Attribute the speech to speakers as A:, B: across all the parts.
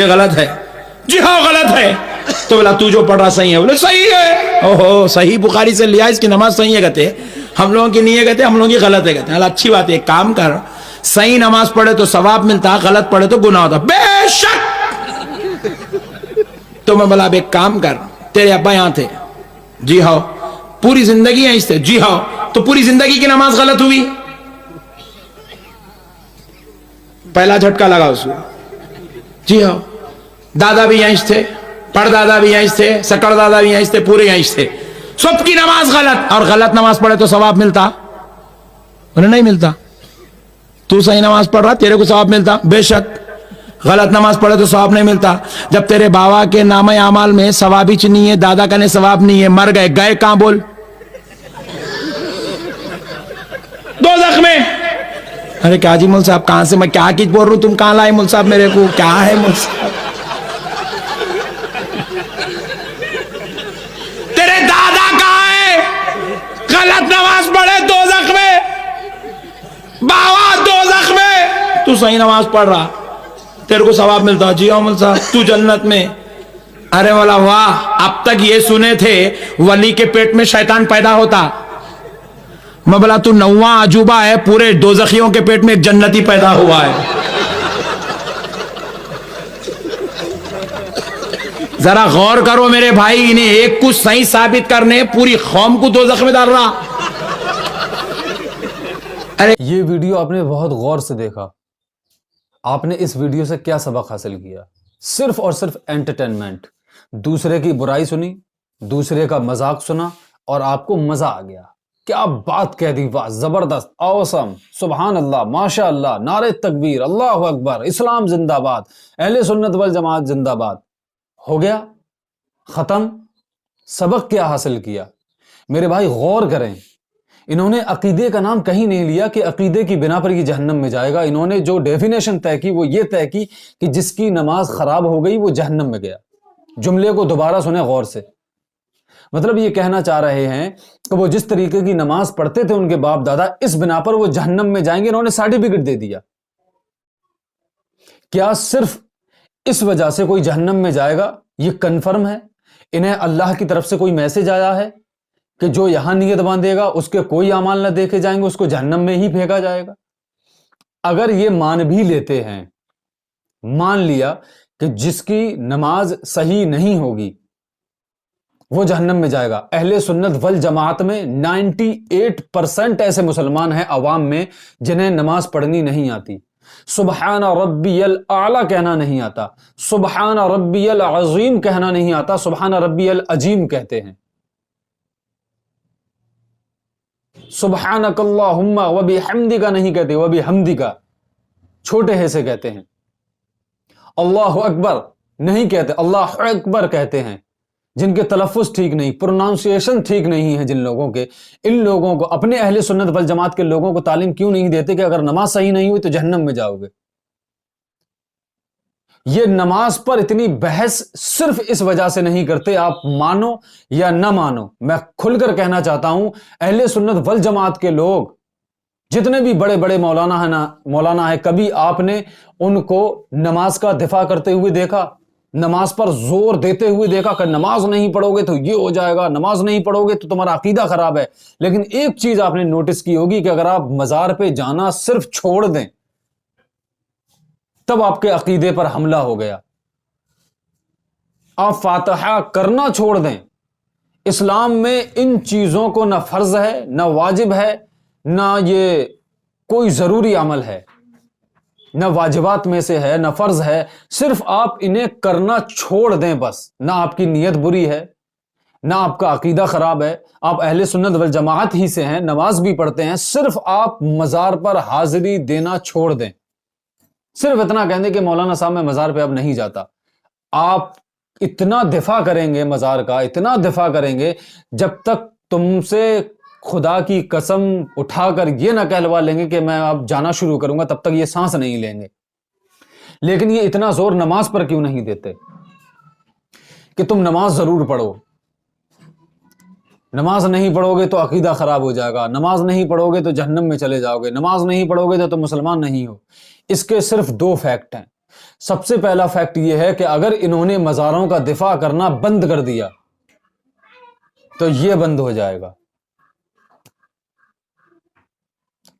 A: یہ غلط ہے. جی ہاں غلط ہے. تو بولا تو جو پڑھ رہا صحیح ہے. بولے صحیح ہے. اوہو صحیح بخاری سے لیا, اس کی نماز صحیح ہے کہتے, ہم لوگوں کی نہیں ہے کہتے, ہم لوگوں کی غلط ہے کہتے. اللہ اچھی بات ہے, ایک کام کر, صحیح نماز پڑھے تو ثواب ملتا, غلط پڑھے تو گناہ ہوتا. بے شک. تو میں بولا اب ایک کام کر, تیرے ابا یہاں تھے, جی ہاں, پوری زندگی یہیں سے, جی ہاں, تو پوری زندگی کی نماز غلط ہوئی. پہلا جھٹکا لگا اس کو. جی ہاں, دادا بھی یہیں تھے, پڑ دادا بھی یہیں تھے, سکڑ دادا بھی یہیں تھے, پورے یہیں تھے, سب کی نماز غلط, اور غلط نماز پڑھے تو ثواب ملتا؟ انہیں نہیں ملتا. تو صحیح نماز پڑھ رہا, تیرے کو ثواب ملتا. بے شک. غلط نماز پڑھے تو ثواب نہیں ملتا. جب تیرے بابا کے نامہ اعمال میں ثواب ہی نہیں ہے, دادا کا نے ثواب نہیں ہے, مر گئے, گئے کہاں بول؟ دوزخ میں. ارے کیا جی مول صاحب کہاں سے, میں کیا کچھ بول رہا ہوں, تم کہاں لائے مول صاحب میرے کو, کیا ہے مول صاحب؟ تیرے دادا کہاں ہے, غلط نماز پڑھے دوزخ میں, بابا دوزخ میں, تو صحیح نماز پڑھ رہا, تیرے کو ثواب ملتا. جی ہاں مول صاحب, تو جنت میں. ارے والا واہ, اب تک یہ سنے تھے ولی کے پیٹ میں شیطان پیدا ہوتا. میں بولا تو نواں عجوبہ ہے, پورے دوزخیوں کے پیٹ میں ایک جنتی پیدا ہوا ہے. ذرا غور کرو میرے بھائی, انہیں ایک کچھ صحیح ثابت کرنے پوری قوم کو دوزخ میں ڈال رہا.
B: یہ ویڈیو آپ نے بہت غور سے دیکھا. آپ نے اس ویڈیو سے کیا سبق حاصل کیا؟ صرف اور صرف انٹرٹینمنٹ. دوسرے کی برائی سنی, دوسرے کا مذاق سنا, اور آپ کو مزہ آ گیا. کیا بات کہہ دی, واہ زبردست, اوسم, سبحان اللہ, ماشاء اللہ, نعرہ تکبیر, اللہ اکبر, اسلام زندہ باد, اہل سنت والجماعت زندہ باد. ہو گیا, ختم. سبق کیا حاصل کیا؟ میرے بھائی غور کریں, انہوں نے عقیدے کا نام کہیں نہیں لیا کہ عقیدے کی بنا پر یہ جہنم میں جائے گا. انہوں نے جو ڈیفینیشن طے کی وہ یہ طے کی کہ جس کی نماز خراب ہو گئی وہ جہنم میں گیا. جملے کو دوبارہ سنیں غور سے. مطلب یہ کہنا چاہ رہے ہیں کہ وہ جس طریقے کی نماز پڑھتے تھے ان کے باپ دادا, اس بنا پر وہ جہنم میں جائیں گے. انہوں نے سرٹیفکیٹ دے دیا. کیا صرف اس وجہ سے کوئی جہنم میں جائے گا یہ کنفرم ہے؟ انہیں اللہ کی طرف سے کوئی میسج آیا ہے کہ جو یہاں نیت باندھے گا اس کے کوئی اعمال نہ دیکھے جائیں گے, اس کو جہنم میں ہی پھینکا جائے گا؟ اگر یہ مان بھی لیتے ہیں, مان لیا کہ جس کی نماز صحیح نہیں ہوگی وہ جہنم میں جائے گا. اہل سنت والجماعت میں 98% ایسے مسلمان ہیں عوام میں جنہیں نماز پڑھنی نہیں آتی. سبحان ربی الاعلی کہنا نہیں آتا, سبحان ربی العظیم کہنا نہیں آتا, سبحان ربی العظیم کہتے ہیں. سبحانک اللہم وبحمدک نہیں کہتے, وبحمدک چھوٹے ہے سے کہتے ہیں. اللہ اکبر نہیں کہتے, اللہ اکبر کہتے ہیں. جن کے تلفظ ٹھیک نہیں, پروناؤنسیشن ٹھیک نہیں ہے جن لوگوں کے, ان لوگوں کو اپنے اہل سنت والجماعت کے لوگوں کو تعلیم کیوں نہیں دیتے کہ اگر نماز صحیح نہیں ہوئی تو جہنم میں جاؤ گے؟ یہ نماز پر اتنی بحث صرف اس وجہ سے نہیں کرتے, آپ مانو یا نہ مانو. میں کھل کر کہنا چاہتا ہوں, اہل سنت والجماعت کے لوگ جتنے بھی بڑے بڑے مولانا ہیں, کبھی آپ نے ان کو نماز کا دفاع کرتے ہوئے دیکھا, نماز پر زور دیتے ہوئے دیکھا کہ نماز نہیں پڑھو گے تو یہ ہو جائے گا, نماز نہیں پڑھو گے تو تمہارا عقیدہ خراب ہے؟ لیکن ایک چیز آپ نے نوٹس کی ہوگی کہ اگر آپ مزار پہ جانا صرف چھوڑ دیں تب آپ کے عقیدے پر حملہ ہو گیا. آپ فاتحہ کرنا چھوڑ دیں, اسلام میں ان چیزوں کو نہ فرض ہے, نہ واجب ہے, نہ یہ کوئی ضروری عمل ہے, نہ واجبات میں سے ہے, نہ فرض ہے. صرف آپ انہیں کرنا چھوڑ دیں بس. نہ آپ کی نیت بری ہے, نہ آپ کا عقیدہ خراب ہے, آپ اہل سنت والجماعت ہی سے ہیں, نماز بھی پڑھتے ہیں, صرف آپ مزار پر حاضری دینا چھوڑ دیں. صرف اتنا کہہ دیں کہ مولانا صاحب میں مزار پہ اب نہیں جاتا. آپ اتنا دفاع کریں گے مزار کا, اتنا دفاع کریں گے, جب تک تم سے خدا کی قسم اٹھا کر یہ نہ کہلوا لیں گے کہ میں اب جانا شروع کروں گا, تب تک یہ سانس نہیں لیں گے. لیکن یہ اتنا زور نماز پر کیوں نہیں دیتے کہ تم نماز ضرور پڑھو, نماز نہیں پڑھو گے تو عقیدہ خراب ہو جائے گا, نماز نہیں پڑھو گے تو جہنم میں چلے جاؤ گے, نماز نہیں پڑھو گے تو تم مسلمان نہیں ہو. اس کے صرف 2 فیکٹ ہیں. سب سے پہلا فیکٹ یہ ہے کہ اگر انہوں نے مزاروں کا دفاع کرنا بند کر دیا تو یہ بند ہو جائے گا.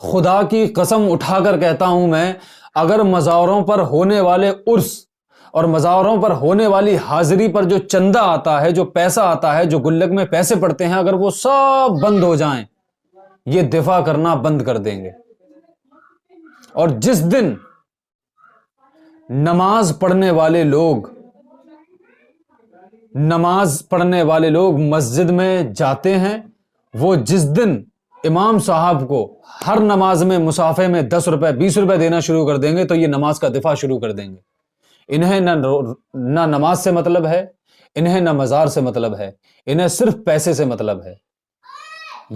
B: خدا کی قسم اٹھا کر کہتا ہوں میں، اگر مزاروں پر ہونے والے عرس اور مزاروں پر ہونے والی حاضری پر جو چندہ آتا ہے، جو پیسہ آتا ہے، جو گلک میں پیسے پڑتے ہیں، اگر وہ سب بند ہو جائیں، یہ دفاع کرنا بند کر دیں گے. اور جس دن نماز پڑھنے والے لوگ مسجد میں جاتے ہیں، وہ جس دن امام صاحب کو ہر نماز میں مصافے میں 10 روپے 20 روپے دینا شروع کر دیں گے تو یہ نماز کا دفاع شروع کر دیں گے. انہیں نہ نماز سے مطلب ہے، انہیں نہ مزار سے مطلب ہے، انہیں صرف پیسے سے مطلب ہے.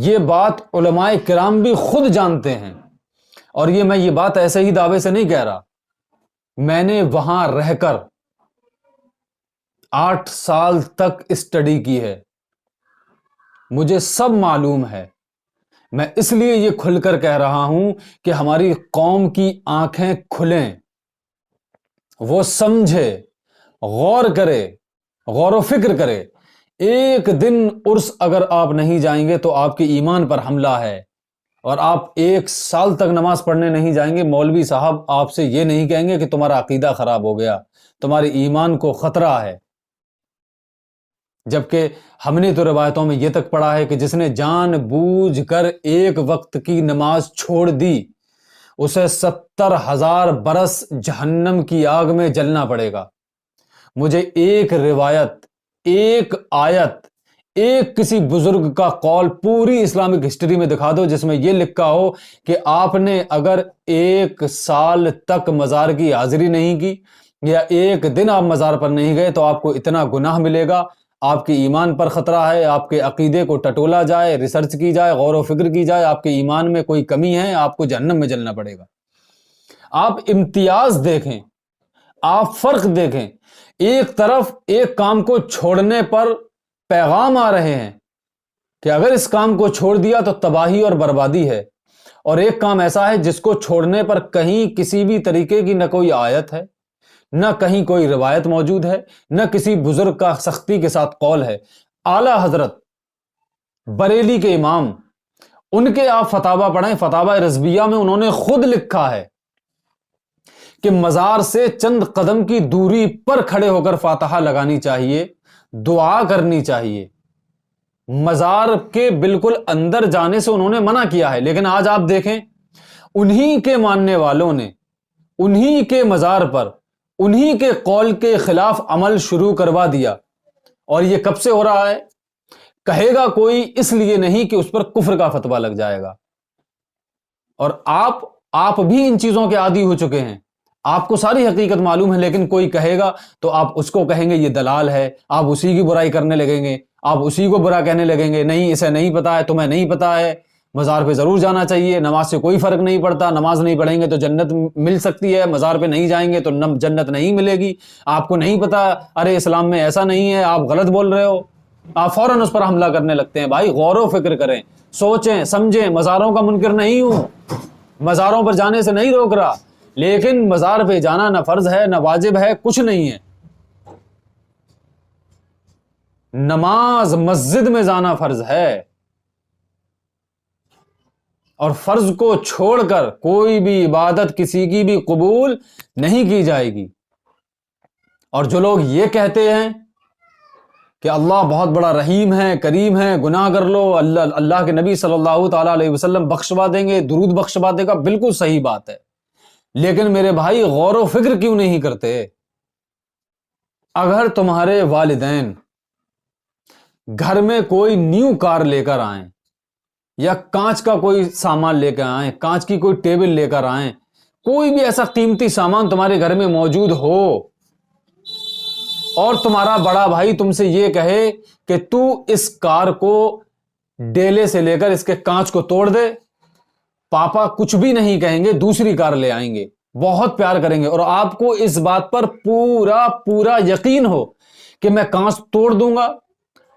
B: یہ بات علماء کرام بھی خود جانتے ہیں، اور میں یہ بات ایسے ہی دعوے سے نہیں کہہ رہا. میں نے وہاں رہ کر 8 سال تک اسٹڈی کی ہے، مجھے سب معلوم ہے. میں اس لیے یہ کھل کر کہہ رہا ہوں کہ ہماری قوم کی آنکھیں کھلیں، وہ سمجھے، غور کرے، غور و فکر کرے. ایک دن عرس اگر آپ نہیں جائیں گے تو آپ کے ایمان پر حملہ ہے، اور آپ 1 سال تک نماز پڑھنے نہیں جائیں گے، مولوی صاحب آپ سے یہ نہیں کہیں گے کہ تمہارا عقیدہ خراب ہو گیا، تمہارے ایمان کو خطرہ ہے. جبکہ ہم نے تو روایتوں میں یہ تک پڑھا ہے کہ جس نے جان بوجھ کر ایک وقت کی نماز چھوڑ دی، اسے 70,000 برس جہنم کی آگ میں جلنا پڑے گا. مجھے ایک روایت، ایک آیت، ایک کسی بزرگ کا قول پوری اسلامک ہسٹری میں دکھا دو جس میں یہ لکھا ہو کہ آپ نے اگر 1 سال تک مزار کی حاضری نہیں کی یا ایک دن آپ مزار پر نہیں گئے تو آپ کو اتنا گناہ ملے گا، آپ کے ایمان پر خطرہ ہے، آپ کے عقیدے کو ٹٹولا جائے، ریسرچ کی جائے، غور و فکر کی جائے، آپ کے ایمان میں کوئی کمی ہے، آپ کو جہنم میں جلنا پڑے گا. آپ امتیاز دیکھیں، آپ فرق دیکھیں. ایک طرف ایک کام کو چھوڑنے پر پیغام آ رہے ہیں کہ اگر اس کام کو چھوڑ دیا تو تباہی اور بربادی ہے، اور ایک کام ایسا ہے جس کو چھوڑنے پر کہیں کسی بھی طریقے کی نہ کوئی آیت ہے، نہ کہیں کوئی روایت موجود ہے، نہ کسی بزرگ کا سختی کے ساتھ قول ہے. اعلیٰ حضرت بریلی کے امام، ان کے آپ فتاوی پڑھیں، فتاوی رضویہ میں انہوں نے خود لکھا ہے کہ مزار سے چند قدم کی دوری پر کھڑے ہو کر فاتحہ لگانی چاہیے، دعا کرنی چاہیے. مزار کے بالکل اندر جانے سے انہوں نے منع کیا ہے، لیکن آج آپ دیکھیں انہی کے ماننے والوں نے انہی کے مزار پر انہی کے قول کے خلاف عمل شروع کروا دیا. اور یہ کب سے ہو رہا ہے؟ کہے گا کوئی اس لیے نہیں کہ اس پر کفر کا فتویٰ لگ جائے گا. اور آپ بھی ان چیزوں کے عادی ہو چکے ہیں، آپ کو ساری حقیقت معلوم ہے، لیکن کوئی کہے گا تو آپ اس کو کہیں گے یہ دلال ہے، آپ اسی کی برائی کرنے لگیں گے، آپ اسی کو برا کہنے لگیں گے. نہیں، اسے نہیں پتا ہے، تمہیں نہیں پتا ہے، مزار پہ ضرور جانا چاہیے، نماز سے کوئی فرق نہیں پڑتا، نماز نہیں پڑھیں گے تو جنت مل سکتی ہے، مزار پہ نہیں جائیں گے تو جنت نہیں ملے گی. آپ کو نہیں پتا، ارے اسلام میں ایسا نہیں ہے، آپ غلط بول رہے ہو، آپ فوراً اس پر حملہ کرنے لگتے ہیں. بھائی غور و فکر کریں، سوچیں سمجھیں. مزاروں کا منکر نہیں ہوں، مزاروں پر جانے سے نہیں روک رہا، لیکن مزار پہ جانا نہ فرض ہے نہ واجب ہے، کچھ نہیں ہے. نماز مسجد میں جانا فرض ہے، اور فرض کو چھوڑ کر کوئی بھی عبادت کسی کی بھی قبول نہیں کی جائے گی. اور جو لوگ یہ کہتے ہیں کہ اللہ بہت بڑا رحیم ہے، کریم ہے، گناہ کر لو اللہ کے نبی صلی اللہ تعالی علیہ وسلم بخشوا دیں گے، درود بخشوا دے گا، بالکل صحیح بات ہے. لیکن میرے بھائی غور و فکر کیوں نہیں کرتے؟ اگر تمہارے والدین گھر میں کوئی نیو کار لے کر آئیں یا کانچ کا کوئی سامان لے کر آئیں، کانچ کی کوئی ٹیبل لے کر آئیں، کوئی بھی ایسا قیمتی سامان تمہارے گھر میں موجود ہو، اور تمہارا بڑا بھائی تم سے یہ کہے کہ تو اس کار کو ڈیلے سے لے کر اس کے کانچ کو توڑ دے، پاپا کچھ بھی نہیں کہیں گے، دوسری کار لے آئیں گے، بہت پیار کریں گے، اور آپ کو اس بات پر پورا یقین ہو کہ میں کانچ توڑ دوں گا،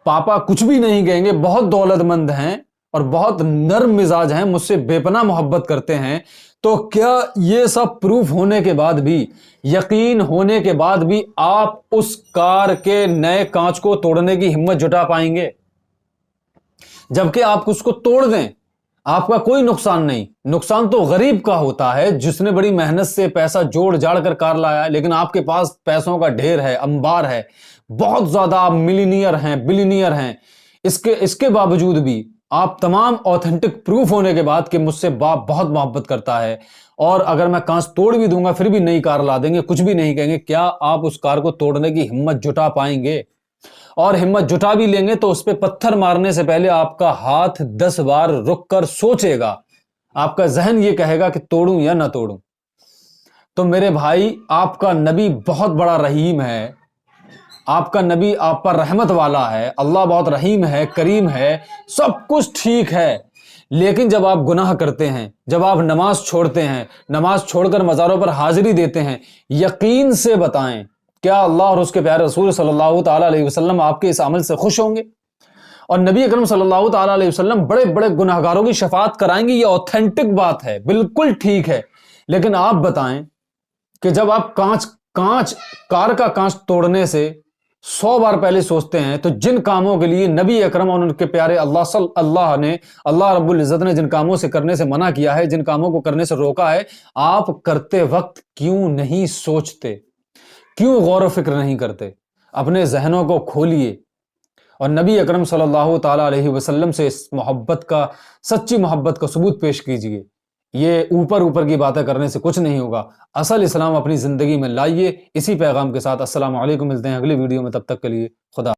B: پاپا کچھ بھی نہیں کہیں گے، بہت دولت مند ہیں اور بہت نرم مزاج ہیں, مجھ سے بے پناہ محبت کرتے ہیں, تو کیا یہ سب پروف ہونے کے بعد بھی, یقین ہونے کے بعد بھی آپ اس کار کے نئے کانچ کو توڑنے کی ہمت جٹا پائیں گے؟ جبکہ آپ اس کو توڑ دیں, آپ کا کوئی نقصان نہیں. نقصان تو غریب کا ہوتا ہے جس نے بڑی محنت سے پیسہ جوڑ جاڑ کر کار لایا ہے, لیکن آپ کے پاس پیسوں کا ڈھیر ہے, انبار ہے, بہت زیادہ آپ ملینئر ہیں, بلینئر ہیں. اس کے باوجود بھی آپ تمام اوتھینٹک پروف ہونے کے بعد کہ مجھ سے باپ بہت محبت کرتا ہے, اور اگر میں کانچ توڑ بھی دوں گا پھر بھی نئی کار لا دیں گے, کچھ بھی نہیں کہیں گے, کیا آپ اس کار کو توڑنے کی ہمت جٹا پائیں گے؟ اور ہمت جٹا بھی لیں گے تو اس پہ پتھر مارنے سے پہلے آپ کا ہاتھ 10 بار رک کر سوچے گا, آپ کا ذہن یہ کہے گا کہ توڑوں یا نہ توڑوں. تو میرے بھائی, آپ کا نبی بہت بڑا رحیم ہے, آپ کا نبی آپ پر رحمت والا ہے, اللہ بہت رحیم ہے, کریم ہے, سب کچھ ٹھیک ہے. لیکن جب آپ گناہ کرتے ہیں, جب آپ نماز چھوڑتے ہیں, نماز چھوڑ کر مزاروں پر حاضری دیتے ہیں, یقین سے بتائیں کیا اللہ اور اس کے پیارے رسول صلی اللہ تعالیٰ علیہ وسلم آپ کے اس عمل سے خوش ہوں گے؟ اور نبی اکرم صلی اللہ تعالیٰ علیہ وسلم بڑے بڑے گناہگاروں کی شفاعت کرائیں گے, یہ اوتھینٹک بات ہے, بالکل ٹھیک ہے. لیکن آپ بتائیں کہ جب آپ کار کا کانچ توڑنے سے 100 بار پہلے سوچتے ہیں, تو جن کاموں کے لیے نبی اکرم اور ان کے پیارے اللہ رب العزت نے جن کاموں سے کرنے سے منع کیا ہے, جن کاموں کو کرنے سے روکا ہے, آپ کرتے وقت کیوں نہیں سوچتے؟ کیوں غور و فکر نہیں کرتے؟ اپنے ذہنوں کو کھولیے اور نبی اکرم صلی اللہ تعالیٰ علیہ وسلم سے اس محبت کا, سچی محبت کا ثبوت پیش کیجئے. یہ اوپر کی باتیں کرنے سے کچھ نہیں ہوگا. اصل اسلام اپنی زندگی میں لائیے. اسی پیغام کے ساتھ السلام علیکم, ملتے ہیں اگلی ویڈیو میں, تب تک کے لیے خدا.